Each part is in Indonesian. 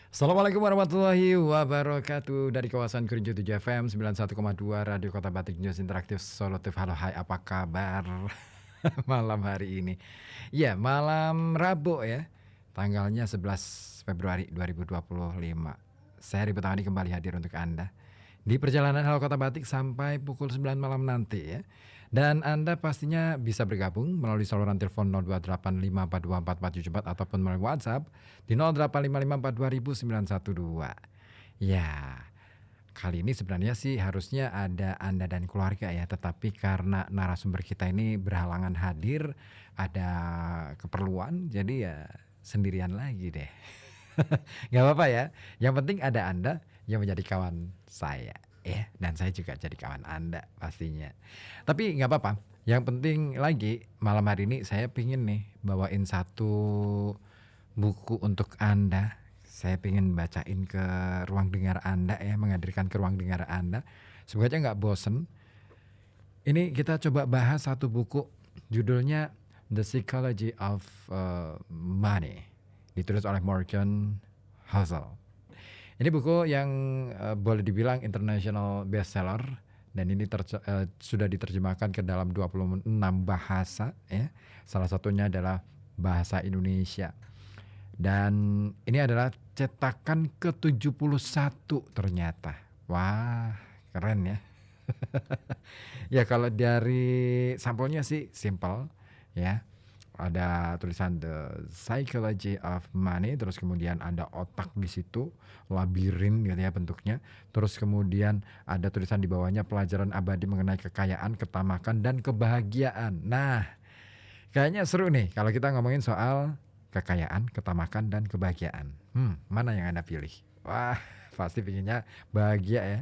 Assalamualaikum warahmatullahi wabarakatuh. Dari kawasan Kerinci 7 FM 91,2 Radio Kota Batik News Interaktif Solutif. Halo, hai, apa kabar malam hari ini? Ya, malam Rabu ya, tanggalnya 11 Februari 2025. Saya Ribut Tangani kembali hadir untuk Anda di perjalanan Halo Kota Batik sampai pukul 9 malam nanti ya. Dan Anda pastinya bisa bergabung melalui saluran telepon 0285424474 ataupun melalui WhatsApp di 0855420912. Ya, kali ini sebenarnya sih harusnya ada Anda dan keluarga ya, tetapi karena narasumber kita ini berhalangan hadir, ada keperluan, jadi ya sendirian lagi deh. Nggak apa-apa ya, yang penting ada Anda yang menjadi kawan saya ya, dan saya juga jadi kawan Anda pastinya. Tapi nggak apa-apa, yang penting lagi malam hari ini saya pingin nih bawain satu buku untuk Anda. Saya pingin bacain ke ruang dengar Anda ya, menghadirkan ke ruang dengar Anda. Semoga aja nggak bosen. Ini kita coba bahas satu buku, judulnya The Psychology of Money, ditulis oleh Morgan Housel. Ini buku yang boleh dibilang international bestseller dan ini sudah diterjemahkan ke dalam 26 bahasa ya. Salah satunya adalah bahasa Indonesia. Dan ini adalah cetakan ke-71 ternyata. Wah, keren ya. Ya kalau dari sampulnya sih simple ya. Ada tulisan The Psychology of Money, terus kemudian ada otak di situ, labirin gitu ya bentuknya. Terus kemudian ada tulisan di bawahnya pelajaran abadi mengenai kekayaan, ketamakan dan kebahagiaan. Nah, kayaknya seru nih kalau kita ngomongin soal kekayaan, ketamakan dan kebahagiaan. Mana yang Anda pilih? Wah, pasti pinginnya bahagia ya.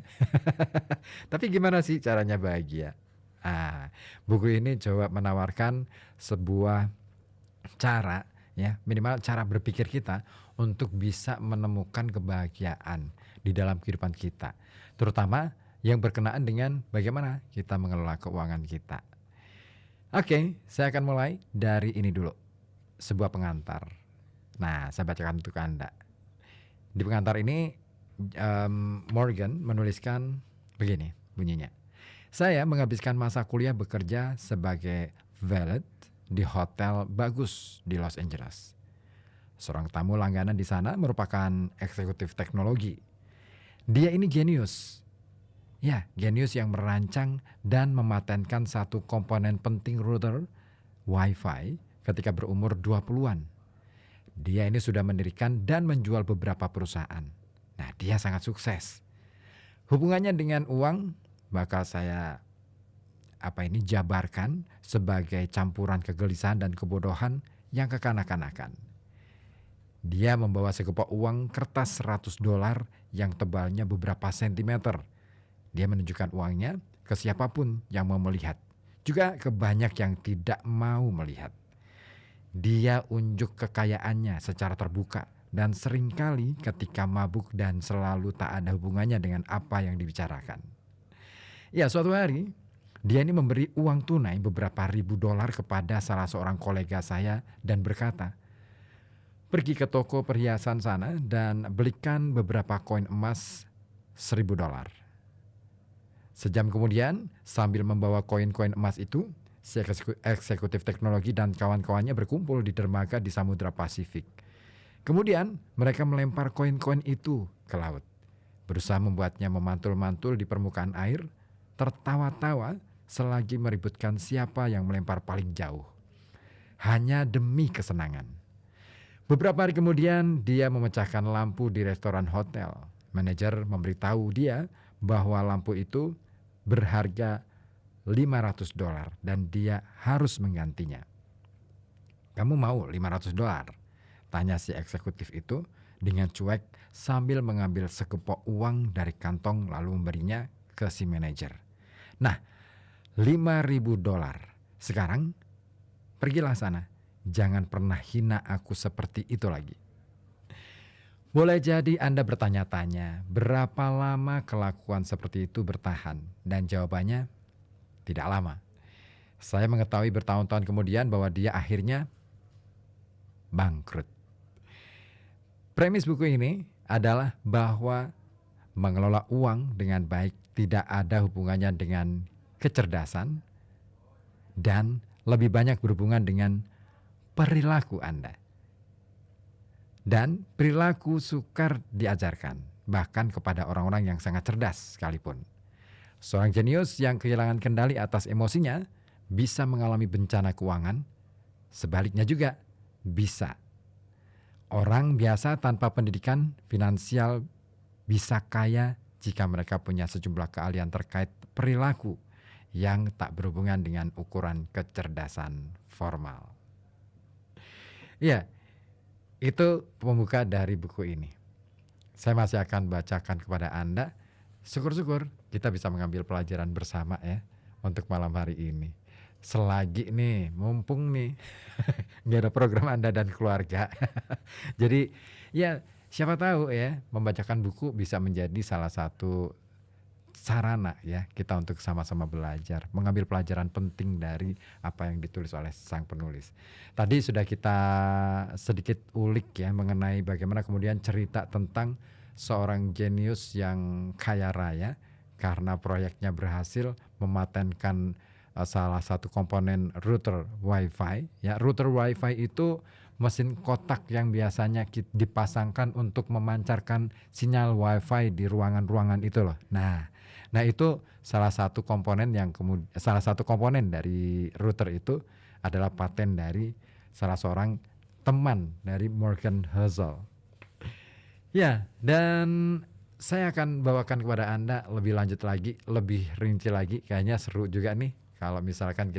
Tapi gimana sih caranya bahagia? Buku ini coba menawarkan sebuah cara ya, minimal cara berpikir kita untuk bisa menemukan kebahagiaan di dalam kehidupan kita, terutama yang berkenaan dengan bagaimana kita mengelola keuangan kita. Oke, saya akan mulai dari ini dulu, sebuah pengantar. Nah, saya bacakan untuk Anda. Di pengantar ini Morgan menuliskan begini bunyinya. Saya menghabiskan masa kuliah bekerja sebagai valet di hotel bagus di Los Angeles. Seorang tamu langganan di sana merupakan eksekutif teknologi. Dia ini jenius. Ya, jenius yang merancang dan mematenkan satu komponen penting router Wi-Fi ketika berumur 20-an. Dia ini sudah mendirikan dan menjual beberapa perusahaan. Nah, dia sangat sukses. Hubungannya dengan uang bakal saya jabarkan sebagai campuran kegelisahan dan kebodohan yang kekanak-kanakan. Dia membawa sekepok uang kertas $100 yang tebalnya beberapa sentimeter. Dia menunjukkan uangnya ke siapapun yang mau melihat, juga ke banyak yang tidak mau melihat. Dia unjuk kekayaannya secara terbuka dan seringkali ketika mabuk dan selalu tak ada hubungannya dengan apa yang dibicarakan. Ya, suatu hari dia ini memberi uang tunai beberapa ribu dolar kepada salah seorang kolega saya dan berkata, pergi ke toko perhiasan sana dan belikan beberapa koin emas $1.000. Sejam kemudian, sambil membawa koin-koin emas itu, si eksekutif teknologi dan kawan-kawannya berkumpul di dermaga di Samudra Pasifik. Kemudian mereka melempar koin-koin itu ke laut, berusaha membuatnya memantul-mantul di permukaan air, tertawa-tawa selagi meributkan siapa yang melempar paling jauh, hanya demi kesenangan. Beberapa hari kemudian dia memecahkan lampu di restoran hotel. Manajer memberitahu dia bahwa lampu itu berharga $500 dan dia harus menggantinya. Kamu mau $500? Tanya si eksekutif itu dengan cuek sambil mengambil sekepok uang dari kantong lalu memberinya ke si manajer. Nah, $5.000. Sekarang pergilah sana. Jangan pernah hina aku seperti itu lagi. Boleh jadi Anda bertanya-tanya, berapa lama kelakuan seperti itu bertahan? Dan jawabannya, tidak lama. Saya mengetahui bertahun-tahun kemudian bahwa dia akhirnya bangkrut. Premis buku ini adalah bahwa mengelola uang dengan baik tidak ada hubungannya dengan kecerdasan dan lebih banyak berhubungan dengan perilaku Anda. Dan perilaku sukar diajarkan, bahkan kepada orang-orang yang sangat cerdas sekalipun. Seorang jenius yang kehilangan kendali atas emosinya bisa mengalami bencana keuangan, sebaliknya juga bisa. Orang biasa tanpa pendidikan finansial bisa kaya jika mereka punya sejumlah keahlian terkait perilaku yang tak berhubungan dengan ukuran kecerdasan formal. Ya, itu pembuka dari buku ini. Saya masih akan bacakan kepada Anda. Syukur-syukur kita bisa mengambil pelajaran bersama ya untuk malam hari ini. Selagi nih, mumpung nih nggak ada program Anda dan keluarga. Jadi ya siapa tahu ya membacakan buku bisa menjadi salah satu sarana ya kita untuk sama-sama belajar, mengambil pelajaran penting dari apa yang ditulis oleh sang penulis. Tadi sudah kita sedikit ulik ya mengenai bagaimana kemudian cerita tentang seorang jenius yang kaya raya karena proyeknya berhasil mematenkan salah satu komponen router WiFi. Ya, router WiFi itu mesin kotak yang biasanya dipasangkan untuk memancarkan sinyal WiFi di ruangan-ruangan itu loh. Nah itu salah satu komponen salah satu komponen dari router itu adalah paten dari salah seorang teman dari Morgan Housel. Ya, dan saya akan bawakan kepada Anda lebih lanjut lagi, lebih rinci lagi. Kayaknya seru juga nih kalau misalkan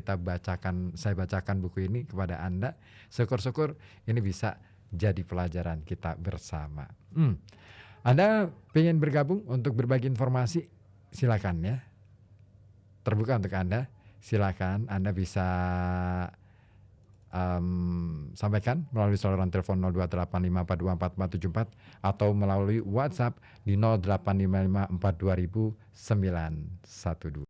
saya bacakan buku ini kepada Anda. Syukur-syukur ini bisa jadi pelajaran kita bersama. Anda pengen bergabung untuk berbagi informasi? Silakan ya. Terbuka untuk Anda. Silakan Anda bisa sampaikan melalui saluran telepon 0285424474 atau melalui WhatsApp di 0855420912.